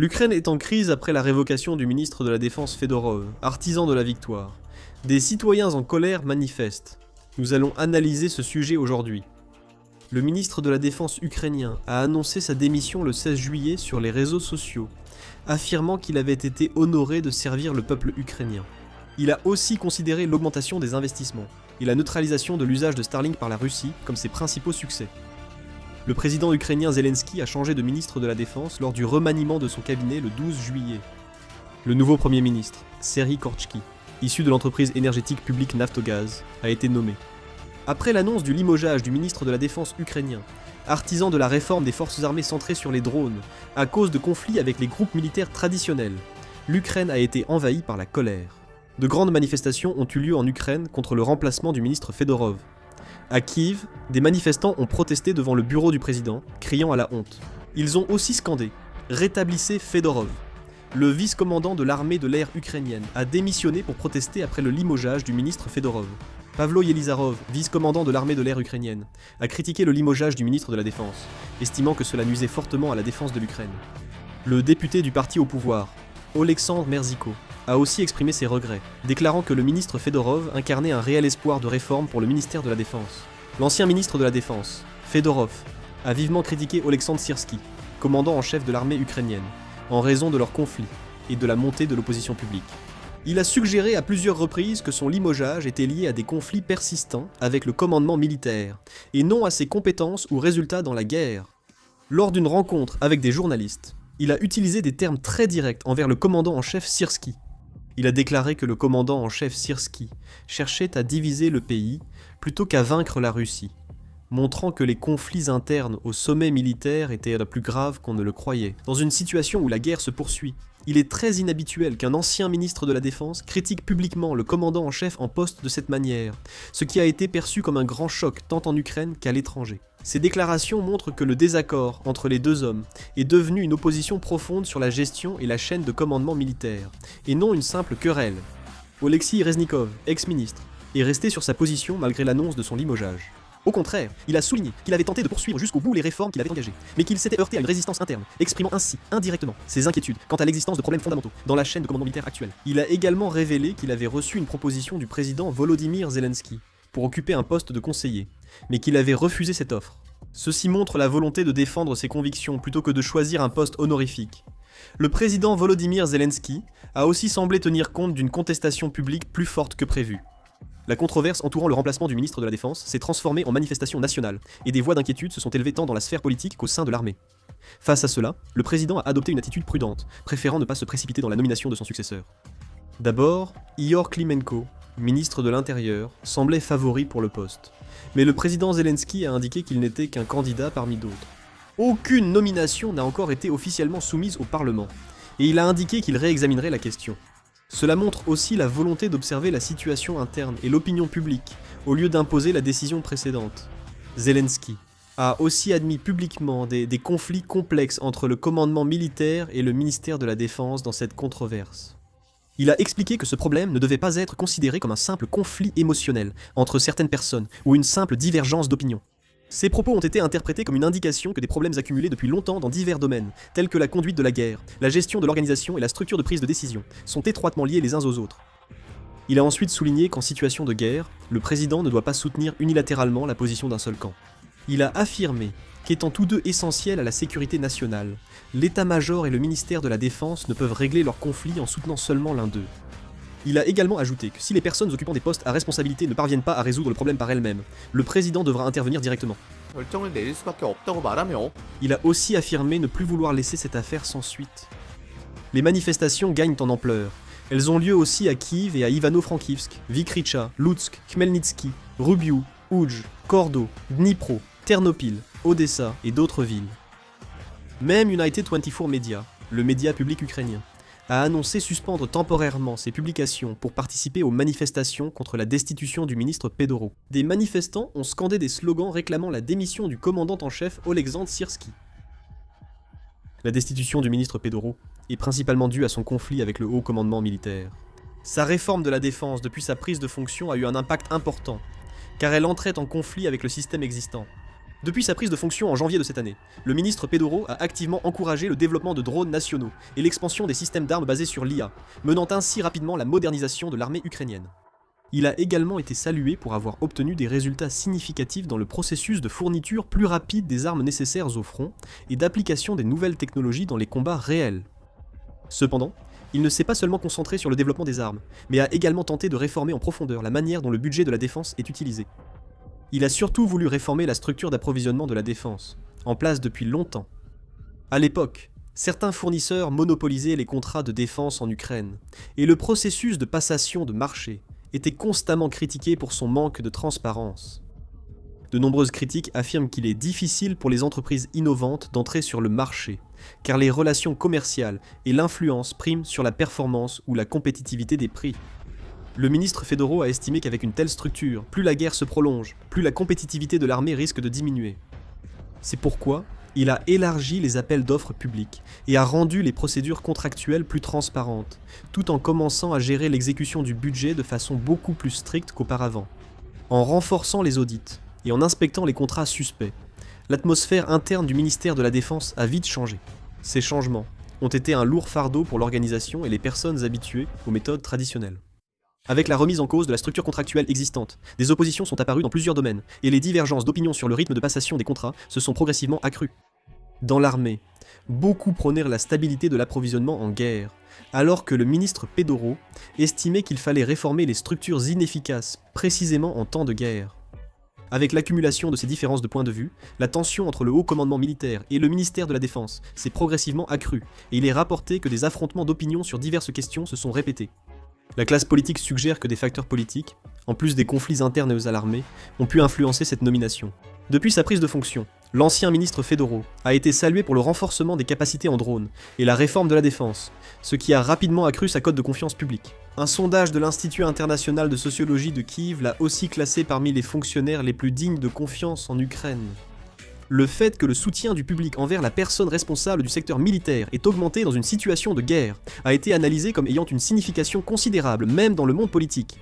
L'Ukraine est en crise après la révocation du ministre de la Défense Fedorov, artisan de la victoire. Des citoyens en colère manifestent. Nous allons analyser ce sujet aujourd'hui. Le ministre de la Défense ukrainien a annoncé sa démission le 16 juillet sur les réseaux sociaux, affirmant qu'il avait été honoré de servir le peuple ukrainien. Il a aussi considéré l'augmentation des investissements et la neutralisation de l'usage de Starlink par la Russie comme ses principaux succès. Le président ukrainien Zelensky a changé de ministre de la Défense lors du remaniement de son cabinet le 12 juillet. Le nouveau Premier ministre, Serhiy Korchki, issu de l'entreprise énergétique publique Naftogaz, a été nommé. Après l'annonce du limogeage du ministre de la Défense ukrainien, artisan de la réforme des forces armées centrées sur les drones, à cause de conflits avec les groupes militaires traditionnels, l'Ukraine a été envahie par la colère. De grandes manifestations ont eu lieu en Ukraine contre le remplacement du ministre Fedorov. À Kiev, des manifestants ont protesté devant le bureau du président, criant à la honte. Ils ont aussi scandé « Rétablissez Fedorov ». Le vice-commandant de l'armée de l'air ukrainienne a démissionné pour protester après le limogeage du ministre Fedorov. Pavlo Yelizarov, vice-commandant de l'armée de l'air ukrainienne, a critiqué le limogeage du ministre de la Défense, estimant que cela nuisait fortement à la défense de l'Ukraine. Le député du parti au pouvoir, Oleksandr Merziko, a aussi exprimé ses regrets, déclarant que le ministre Fedorov incarnait un réel espoir de réforme pour le ministère de la Défense. L'ancien ministre de la Défense, Fedorov, a vivement critiqué Oleksandr Syrsky, commandant en chef de l'armée ukrainienne, en raison de leur conflit et de la montée de l'opposition publique. Il a suggéré à plusieurs reprises que son limogeage était lié à des conflits persistants avec le commandement militaire, et non à ses compétences ou résultats dans la guerre. Lors d'une rencontre avec des journalistes, il a utilisé des termes très directs envers le commandant en chef Syrsky. Il a déclaré que le commandant en chef Syrsky cherchait à diviser le pays plutôt qu'à vaincre la Russie, montrant que les conflits internes au sommet militaire étaient plus graves qu'on ne le croyait. Dans une situation où la guerre se poursuit, il est très inhabituel qu'un ancien ministre de la Défense critique publiquement le commandant en chef en poste de cette manière, ce qui a été perçu comme un grand choc tant en Ukraine qu'à l'étranger. Ces déclarations montrent que le désaccord entre les deux hommes est devenu une opposition profonde sur la gestion et la chaîne de commandement militaire, et non une simple querelle. Oleksiy Reznikov, ex-ministre, est resté sur sa position malgré l'annonce de son limogeage. Au contraire, il a souligné qu'il avait tenté de poursuivre jusqu'au bout les réformes qu'il avait engagées, mais qu'il s'était heurté à une résistance interne, exprimant ainsi, indirectement, ses inquiétudes quant à l'existence de problèmes fondamentaux dans la chaîne de commandement militaire actuelle. Il a également révélé qu'il avait reçu une proposition du président Volodymyr Zelensky pour occuper un poste de conseiller, mais qu'il avait refusé cette offre. Ceci montre la volonté de défendre ses convictions plutôt que de choisir un poste honorifique. Le président Volodymyr Zelensky a aussi semblé tenir compte d'une contestation publique plus forte que prévu. La controverse entourant le remplacement du ministre de la Défense s'est transformée en manifestation nationale, et des voix d'inquiétude se sont élevées tant dans la sphère politique qu'au sein de l'armée. Face à cela, le président a adopté une attitude prudente, préférant ne pas se précipiter dans la nomination de son successeur. D'abord, Ihor Klimenko, ministre de l'Intérieur, semblait favori pour le poste, mais le président Zelensky a indiqué qu'il n'était qu'un candidat parmi d'autres. Aucune nomination n'a encore été officiellement soumise au Parlement, et il a indiqué qu'il réexaminerait la question. Cela montre aussi la volonté d'observer la situation interne et l'opinion publique, au lieu d'imposer la décision précédente. Zelensky a aussi admis publiquement des conflits complexes entre le commandement militaire et le ministère de la Défense dans cette controverse. Il a expliqué que ce problème ne devait pas être considéré comme un simple conflit émotionnel entre certaines personnes ou une simple divergence d'opinion. Ces propos ont été interprétés comme une indication que des problèmes accumulés depuis longtemps dans divers domaines, tels que la conduite de la guerre, la gestion de l'organisation et la structure de prise de décision, sont étroitement liés les uns aux autres. Il a ensuite souligné qu'en situation de guerre, le président ne doit pas soutenir unilatéralement la position d'un seul camp. Il a affirmé qu'étant tous deux essentiels à la sécurité nationale, l'état-major et le ministère de la Défense ne peuvent régler leurs conflits en soutenant seulement l'un d'eux. Il a également ajouté que si les personnes occupant des postes à responsabilité ne parviennent pas à résoudre le problème par elles-mêmes, le président devra intervenir directement. Il a aussi affirmé ne plus vouloir laisser cette affaire sans suite. Les manifestations gagnent en ampleur. Elles ont lieu aussi à Kiev et à Ivano-Frankivsk, Vikricha, Lutsk, Khmelnytsky, Rubiou, Ouj, Kordo, Dnipro, Ternopil, Odessa et d'autres villes. Même United 24 Media, le média public ukrainien, a annoncé suspendre temporairement ses publications pour participer aux manifestations contre la destitution du ministre Pedorov. Des manifestants ont scandé des slogans réclamant la démission du commandant en chef Oleksandr Syrsky. La destitution du ministre Pedorov est principalement due à son conflit avec le haut commandement militaire. Sa réforme de la défense depuis sa prise de fonction a eu un impact important, car elle entrait en conflit avec le système existant. Depuis sa prise de fonction en janvier de cette année, le ministre Fedorov a activement encouragé le développement de drones nationaux et l'expansion des systèmes d'armes basés sur l'IA, menant ainsi rapidement la modernisation de l'armée ukrainienne. Il a également été salué pour avoir obtenu des résultats significatifs dans le processus de fourniture plus rapide des armes nécessaires au front et d'application des nouvelles technologies dans les combats réels. Cependant, il ne s'est pas seulement concentré sur le développement des armes, mais a également tenté de réformer en profondeur la manière dont le budget de la défense est utilisé. Il a surtout voulu réformer la structure d'approvisionnement de la défense, en place depuis longtemps. À l'époque, certains fournisseurs monopolisaient les contrats de défense en Ukraine, et le processus de passation de marché était constamment critiqué pour son manque de transparence. De nombreuses critiques affirment qu'il est difficile pour les entreprises innovantes d'entrer sur le marché, car les relations commerciales et l'influence priment sur la performance ou la compétitivité des prix. Le ministre Fedorov a estimé qu'avec une telle structure, plus la guerre se prolonge, plus la compétitivité de l'armée risque de diminuer. C'est pourquoi il a élargi les appels d'offres publics et a rendu les procédures contractuelles plus transparentes, tout en commençant à gérer l'exécution du budget de façon beaucoup plus stricte qu'auparavant. En renforçant les audits et en inspectant les contrats suspects, l'atmosphère interne du ministère de la Défense a vite changé. Ces changements ont été un lourd fardeau pour l'organisation et les personnes habituées aux méthodes traditionnelles. Avec la remise en cause de la structure contractuelle existante, des oppositions sont apparues dans plusieurs domaines, et les divergences d'opinion sur le rythme de passation des contrats se sont progressivement accrues. Dans l'armée, beaucoup prônèrent la stabilité de l'approvisionnement en guerre, alors que le ministre Fedorov estimait qu'il fallait réformer les structures inefficaces, précisément en temps de guerre. Avec l'accumulation de ces différences de points de vue, la tension entre le haut commandement militaire et le ministère de la Défense s'est progressivement accrue, et il est rapporté que des affrontements d'opinion sur diverses questions se sont répétés. La classe politique suggère que des facteurs politiques, en plus des conflits internes à l'armée, ont pu influencer cette nomination. Depuis sa prise de fonction, l'ancien ministre Fedorov a été salué pour le renforcement des capacités en drone et la réforme de la défense, ce qui a rapidement accru sa cote de confiance publique. Un sondage de l'Institut international de sociologie de Kiev l'a aussi classé parmi les fonctionnaires les plus dignes de confiance en Ukraine. Le fait que le soutien du public envers la personne responsable du secteur militaire ait augmenté dans une situation de guerre a été analysé comme ayant une signification considérable, même dans le monde politique.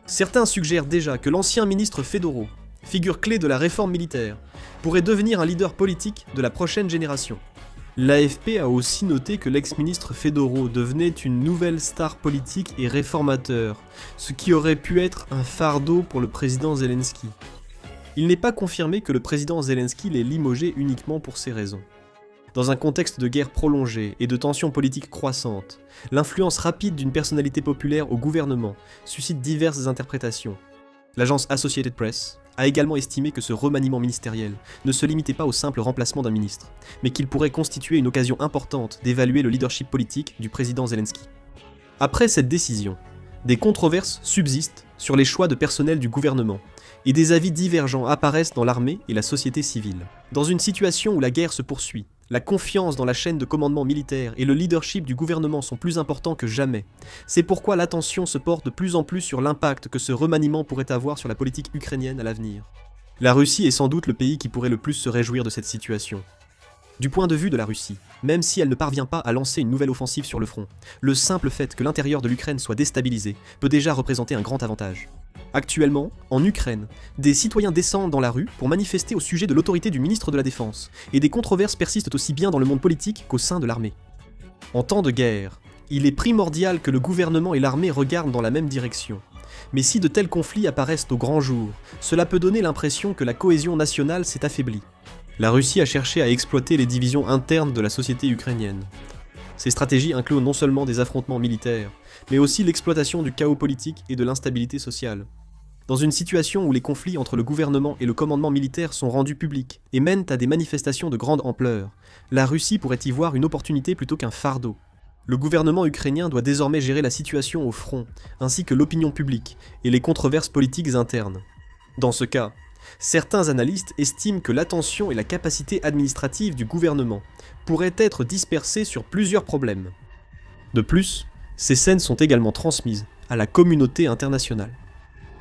Certains suggèrent déjà que l'ancien ministre Fedorov, figure clé de la réforme militaire, pourrait devenir un leader politique de la prochaine génération. L'AFP a aussi noté que l'ex-ministre Fedorov devenait une nouvelle star politique et réformateur, ce qui aurait pu être un fardeau pour le président Zelensky. Il n'est pas confirmé que le président Zelensky l'ait limogé uniquement pour ces raisons. Dans un contexte de guerre prolongée et de tensions politiques croissantes, l'influence rapide d'une personnalité populaire au gouvernement suscite diverses interprétations. L'agence Associated Press a également estimé que ce remaniement ministériel ne se limitait pas au simple remplacement d'un ministre, mais qu'il pourrait constituer une occasion importante d'évaluer le leadership politique du président Zelensky. Après cette décision, des controverses subsistent sur les choix de personnel du gouvernement, et des avis divergents apparaissent dans l'armée et la société civile. Dans une situation où la guerre se poursuit, la confiance dans la chaîne de commandement militaire et le leadership du gouvernement sont plus importants que jamais. C'est pourquoi l'attention se porte de plus en plus sur l'impact que ce remaniement pourrait avoir sur la politique ukrainienne à l'avenir. La Russie est sans doute le pays qui pourrait le plus se réjouir de cette situation. Du point de vue de la Russie, même si elle ne parvient pas à lancer une nouvelle offensive sur le front, le simple fait que l'intérieur de l'Ukraine soit déstabilisé peut déjà représenter un grand avantage. Actuellement, en Ukraine, des citoyens descendent dans la rue pour manifester au sujet de l'autorité du ministre de la Défense, et des controverses persistent aussi bien dans le monde politique qu'au sein de l'armée. En temps de guerre, il est primordial que le gouvernement et l'armée regardent dans la même direction. Mais si de tels conflits apparaissent au grand jour, cela peut donner l'impression que la cohésion nationale s'est affaiblie. La Russie a cherché à exploiter les divisions internes de la société ukrainienne. Ces stratégies incluent non seulement des affrontements militaires, mais aussi l'exploitation du chaos politique et de l'instabilité sociale. Dans une situation où les conflits entre le gouvernement et le commandement militaire sont rendus publics et mènent à des manifestations de grande ampleur, la Russie pourrait y voir une opportunité plutôt qu'un fardeau. Le gouvernement ukrainien doit désormais gérer la situation au front, ainsi que l'opinion publique et les controverses politiques internes. Dans ce cas, certains analystes estiment que l'attention et la capacité administrative du gouvernement pourraient être dispersées sur plusieurs problèmes. De plus, ces scènes sont également transmises à la communauté internationale.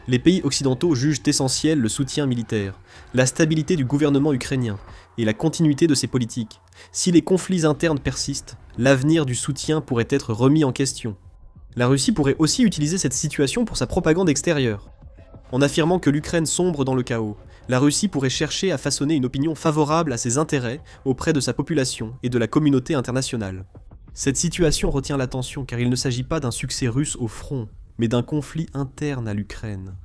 Les pays occidentaux jugent essentiel le soutien militaire, la stabilité du gouvernement ukrainien et la continuité de ses politiques. Si les conflits internes persistent, l'avenir du soutien pourrait être remis en question. La Russie pourrait aussi utiliser cette situation pour sa propagande extérieure. En affirmant que l'Ukraine sombre dans le chaos, La Russie pourrait chercher à façonner une opinion favorable à ses intérêts auprès de sa population et de la communauté internationale. Cette situation retient l'attention car il ne s'agit pas d'un succès russe au front, mais d'un conflit interne à l'Ukraine.